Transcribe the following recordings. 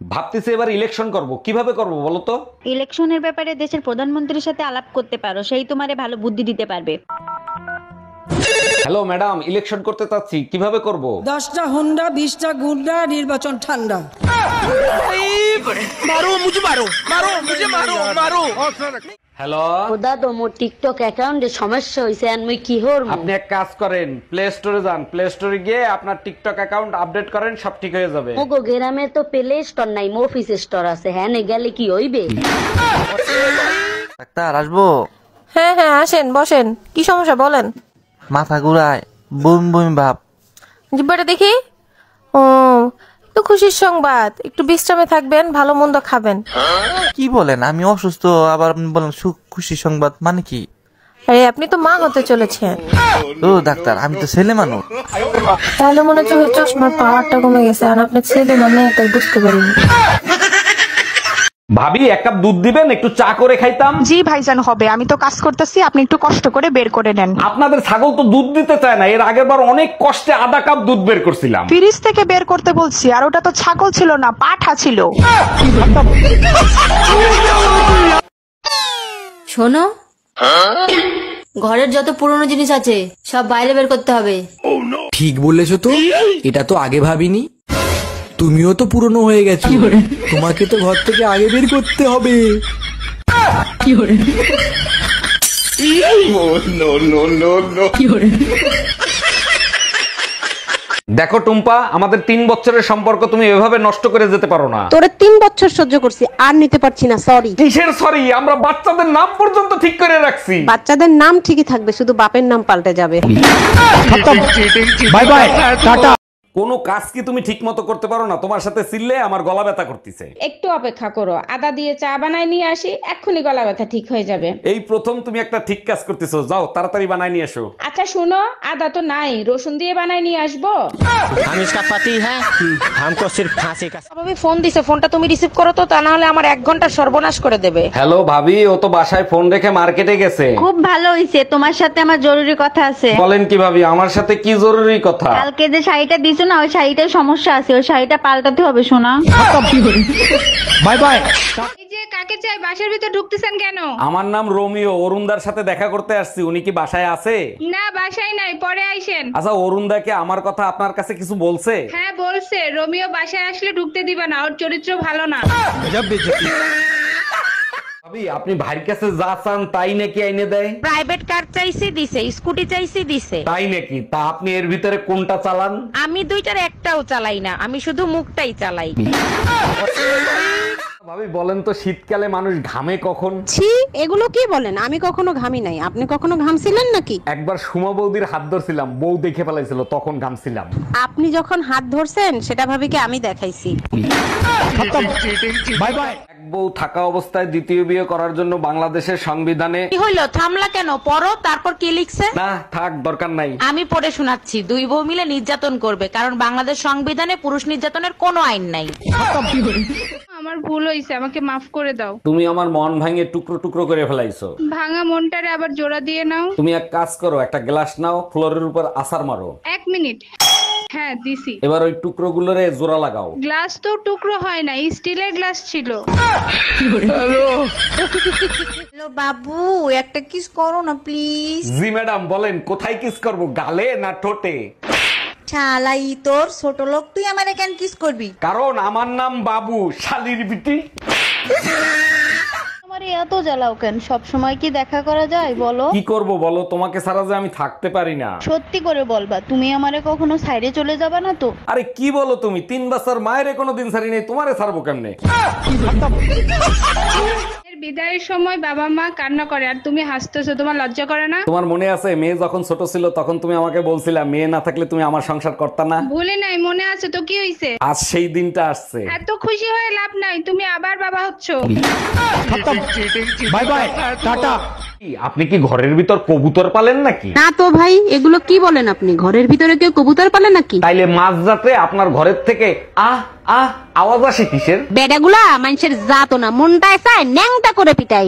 ভাবতেছি এবার ইলেকশন করব, কিভাবে করব বলো তো? ইলেকশনের ব্যাপারে দেশের প্রধানমন্ত্রীর সাথে আলাপ করতে পারো, সেই তোমারে ভালো বুদ্ধি দিতে পারবে। হ্যালো ম্যাডাম, ইলেকশন করতে চাচ্ছি, কিভাবে করব? 10টা হুন্ডা 20টা গুন্ডা, নির্বাচন ঠান্ডা। হ্যালো, খোদা তো মোর টিকটক অ্যাকাউন্টে সমস্যা হইছে, আর মুই কি হরমু? আপনি এক কাজ করেন, প্লে স্টোরে যান, প্লে স্টোরে গিয়ে আপনার টিকটক অ্যাকাউন্ট আপডেট করেন, সব ঠিক হয়ে যাবে। মোগো গ্রামে তো প্লে স্টোর নাই, অফিস স্টোর আছে। হ্যাঁ নে গেলে কি হইবে? ডাক্তার আসবো? হ্যাঁ হ্যাঁ আসেন, বসেন। কি সমস্যা বলেন? মাথা ঘুরায়, বমি বমি ভাব। জিব্বাটা দেখি। ও, তো খুশির সংবাদ, একটু বিশ্রামে থাকবেন, ভালো মন্দ খাবেন। কি বলেন, আমি অসুস্থ আবার আপনি বলেন সুখ খুশি সংবাদ, মানে কি? আরে আপনি তো মা হতে চলেছেন। ও ডাক্তার, আমি তো ছেলে মানুষ। তাহলে মনে হচ্ছে চশমার পাওয়ারটা কমে গেছে, আর আপনার ছেলে মানে তাই বুঝতে পারিনি। ভাবি, এক কাপ দুধ দিবেন, একটু চা করে খাইতাম। জি ভাইজান হবে, আমি তো কাজ করতেছি, আপনি একটু কষ্ট করে বের করে নেন। আপনাদের ছাগল তো দুধ দিতে চায় না, এর আগের বার অনেক কষ্টে আধা কাপ দুধ বের করছিলাম। ফ্রিজ থেকে বের করতে বলছি, আর ওটা তো ছাগল ছিল না, পাঠা ছিল। শোনো, ঘরের যত পুরনো জিনিস আছে সব বাইরে বের করতে হবে। ঠিক বলেছো তো, এটা তো আগে ভাবিনি। তুমিও তো পুরনো হয়ে গেছো, তোমাকে তো ঘর থেকে আগে বের করতে হবে। দেখো টুম্পা, আমাদের 3 বছরের সম্পর্ক তুমি এভাবে নষ্ট করে যেতে পারো না। তোরে 3 বছর সহ্য করছি, আর নিতে পারছি না, সরি। কিসের সরি? আমরা বাচ্চাদের নাম পর্যন্ত ঠিক করে রাখছি। বাচ্চাদের নাম ঠিকই থাকবে, শুধু বাপের নাম পাল্টে যাবে। Bye bye, tata. কোনো কাজ কি তুমি ঠিক মতো করতে পারো না? তোমার সাথে চিল্লে আমার গলা ব্যথা করতেছে। একটু অপেক্ষা করো, আদা দিয়ে চা বানায় নিয়ে আসি, এক্ষুনি গলা ব্যথা ঠিক হয়ে যাবে। এই প্রথম তুমি একটা ঠিক কাজ করতেছো, যাও তাড়াতাড়ি বানাই নিয়ে এসো। আচ্ছা শুনো, আদা তো নাই, রসুন দিয়ে বানায় নিয়ে আসবো। हम इसका पति है, हमको सिर्फ फांसी का। আমি ফোন দিছে, ফোনটা তুমি রিসিভ করো তো, তা না হলে আমার 1 ঘন্টা সর্বনাশ করে দেবে। হ্যালো ভাবি, ও তো বাসায় ফোন রেখে মার্কেটে গেছে। খুব ভালো হইছে, তোমার সাথে আমার জরুরি কথা আছে। বলেন কি ভাবি, আমার সাথে কি জরুরি কথা? কালকে যে শাড়িটা দিছো না, ওই শাড়িটার সমস্যা আছে, ওই শাড়িটা পাল্টাতে হবে শোনা। Bye bye. এই যে কাকে চাই, বাসার ভিতর ঢুকতেছেন কেন? আমার নাম রোমিও, অরুণদার সাথে দেখা করতে আসছি। উনি কি বাসায় আছে? না বাসায় নাই, পরে আইসেন। আচ্ছা, অরুণদাকে আমার কথা আপনার কাছে কিছু বলছে? হ্যাঁ বলছে, রোমিও বাসায় আসলে ঢুকতে দিবা না, ওর চরিত্র ভালো না। ভাবি, আপনি ভাইয়ের কাছে যা চান তাই নাকি আইনে দেয়? প্রাইভেট কার চাইছি দিছে, স্কুটি চাইছি দিছে। তাই নাকি? তা আপনি এর ভিতরে কোনটা চালান? আমি দুইটার একটাও চালাই না, আমি শুধু মুখটাই চালাই। ভাবি বলেন তো, শীতকালে মানুষ ঘামে কখন? ছি, এগুলো কি বলেন? আমি কখনো ঘামি নাই। আপনি কখনো ঘামছিলেন নাকি? একবার সুমা বৌদির হাত ধরছিলাম, বউ দেখে ফেলাইছিল, তখন ঘামছিলাম। আপনি যখন হাত ধরছেন সেটা ভাবি কি আমি দেখাইছি? Bye bye. এক বউ থাকা অবস্থায় দ্বিতীয় বিয়ে করার জন্য বাংলাদেশের সংবিধানে। কি হইলো, থামলা কেন? পড়ো, তারপর কি লিখছে? না থাক, দরকার নাই। আমি পড়ে শোনাচ্ছি। 2 বউ মিলে নির্যাতন করবে, কারণ বাংলাদেশ সংবিধানে পুরুষ নির্যাতনের কোনো আইন নাই। আমার ভুল হইছে, আমাকে মাফ করে দাও। তুমি আমার মন ভাঙে টুকরো টুকরো করে ফেলাইছো। ভাঙা মনটারে আবার জোড়া দিয়ে নাও। তুমি এক কাজ করো, একটা গ্লাস নাও, ফ্লোরের উপর আছাড় মারো। 1 মিনিট। হ্যাঁ দিছি। এবার ওই টুকরো গুলোরে জোড়া লাগাও। গ্লাস তো টুকরো হয় না, স্টিলের গ্লাস ছিল। হ্যালো বাবু, একটা কিস করো না প্লিজ। জি ম্যাডাম, বলেন কোথায় কিস করব, গালে না ঠোঁটে? শালাই তোর ছোট লোক, তুই আমারে কেন কিস করবি? কারণ আমার নাম বাবু, শালির বিটি। তোমার এত জ্বালাও কেন? সব সময় কি দেখা করা যায় বলো? কি করব বলো, তোমাকে ছাড়া যে আমি থাকতে পারি না। সত্যি করে বলবা, তুমি আমারে কখনো সাইডে চলে যাবা না তো? আরে কি বলো তুমি, 3 বছর মায়ের কোনো দিন ছাড়ি নেই, তোমারে ছাড়বো কেমনে? বিদায়ের সময় বাবা মা কান্না করে আর তুমি হাসতেছো, তোমার লজ্জা করে না? তোমার মনে আছে, মেয়ে যখন ছোট ছিল তখন তুমি আমাকে বলছিলা মেয়ে না থাকলে তুমি আমার সংসার করতা না? ভুলে নাই, মনে আছে তো। কি হইছে? আজ সেই দিনটা আসছে। এত খুশি হয়ে লাভ নাই, তুমি আবার বাবা হচ্ছো। Bye bye, tata. আপনি কি ঘরের ভিতর কবুতর পালেন নাকি? না তো ভাই, এগুলো কি বলেন আপনি? ঘরের ভিতরে কেউ কবুতর পালে নাকি? তাইলে মাঝরাতে আপনার ঘরের থেকে আহ আহ আওয়াজ আসে কিসের? বেডাগুলা মানুষের জাতো না, মনটায় চায় ন্যাংটা করে পিটাই।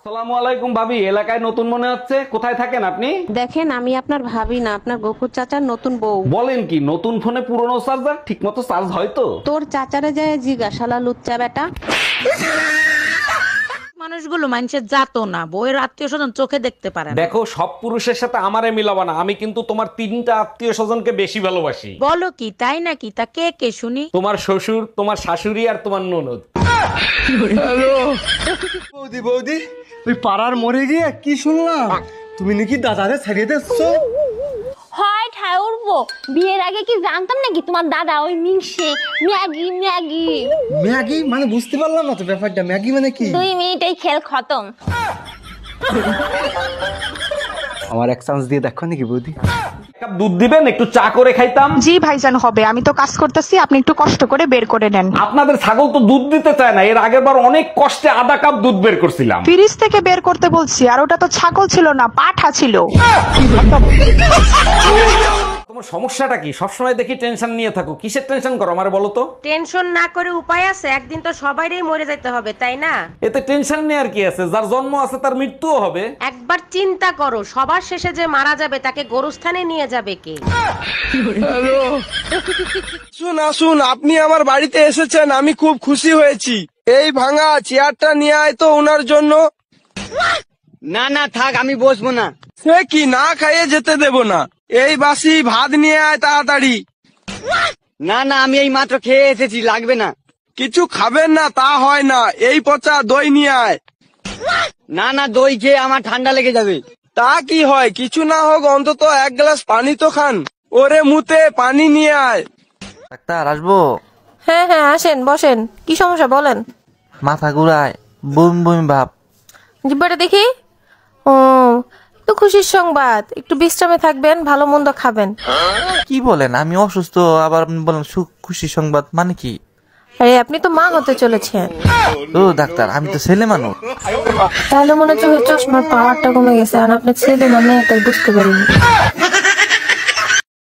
আসসালামু আলাইকুম ভাবি, এলাকায় নতুন মনে হচ্ছে, কোথায় থাকেন আপনি? দেখেন আমি আপনার ভাবি না, আপনার গফুর চাচার নতুন বউ। বলেন কি, নতুন ফোনে পুরনো চার্জার ঠিক মতো চার্জ হয় তো? তোর চাচারে যায় জিগা, শালা লুচ্চা বেটা। মানুষগুলো মানুষের জাতো না, বইয়ের আত্মীয় স্বজন চোখে দেখতে পারে না। দেখো, সব পুরুষের সাথে আমারে মিলাবা না, আমি কিন্তু তোমার 3টা আত্মীয় স্বজনকে বেশি ভালোবাসি। বলো কি, তাই নাকি? তা কে কে শুনি? তোমার শ্বশুর, তোমার শাশুড়ি আর তোমার ননদ। বৌদি বৌদি, ওই পাড়ার মরে গিয়ে কি শুনলাম, তুমি নাকি দাদারে ছাড়িয়ে দিচ্ছো? হয় ঠায় উঠবো, বিয়ের আগে কি জানতাম নাকি তোমার দাদা ওই মিংসে ম্যাগি ম্যাগি ম্যাগি মানে বুঝতে পারলাম না তো ব্যাপারটা, ম্যাগি মানে কি? 2 মিনিটেই খেল খতম। আমার এক চান্স দিয়ে দেখো নাকি বৌদি? কাপ দুধ দিবেন, একটু চা করে খাইতাম। জি ভাইজান হবে, আমি তো কাজ করতেছি, আপনি একটু কষ্ট করে বের করে নেন। আপনাদের ছাগল তো দুধ দিতে চায় না, এর আগের বার অনেক কষ্টে আধা কাপ দুধ বের করছিলাম। ফ্রিজ থেকে বের করতে বলছি, আর ওটা তো ছাগল ছিল না, পাঠা ছিল। তোমার সমস্যাটা কি? সবসময় দেখি টেনশন নিয়ে থাকো, কিসের টেনশন করো আমারে বলো তো? টেনশন না করে উপায় আছে, একদিন তো সবাইরই মরে যেতে হবে, তাই না? এতে টেনশন নেওয়ার কি আছে? যার জন্ম আছে তার মৃত্যুও হবে। একবার চিন্তা করো, সবার শেষে যে মারা যাবে তাকে গোরস্থানে নিয়ে যাবে কে? শুন আসুন, আপনি আমার বাড়িতে এসেছেন, আমি খুব খুশি হয়েছি। এই ভাঙা চেয়ারটা নিয়ে আয় তো ওনার জন্য। না না থাক, আমি বসবো না। সে কি, না খাইয়ে যেতে দেব না। এই বাসি ভাত নিয়ে আয় তাড়াতাড়ি। না না, আমি এই মাত্র খেয়ে এসেছি, লাগবে না। কিছু খাবেন না তা হয় না, এই পচা দই নিয়ে আয়। না না, দই খেয়ে আমার ঠান্ডা লেগে যাবে। তা কি হয়, কিছু না হোক অন্তত 1 গ্লাস পানি তো খান। ওরে মুতে পানি নিয়ে আয়। ডাক্তার আসবো? হ্যাঁ হ্যাঁ আসেন, বসেন। কি সমস্যা বলেন? মাথা ঘুরায়, বমি বমি ভাব। জিব্বাটা দেখি। ও, তো খুশির সংবাদ, একটু বিশ্রামে থাকবেন, ভালো মন্দ খাবেন। কি বলেন, আমি অসুস্থ আবার আপনি বলেন খুশি সংবাদ মানে কি? আরে আপনি তো মা হতে চলেছেন। ও ডাক্তার, আমি তো ছেলে মানুষ। তাহলে মনে হচ্ছে চশমার পাওয়ারটা কমে গেছে, আর আপনার ছেলে মানে এটা বুঝতে পারিনি।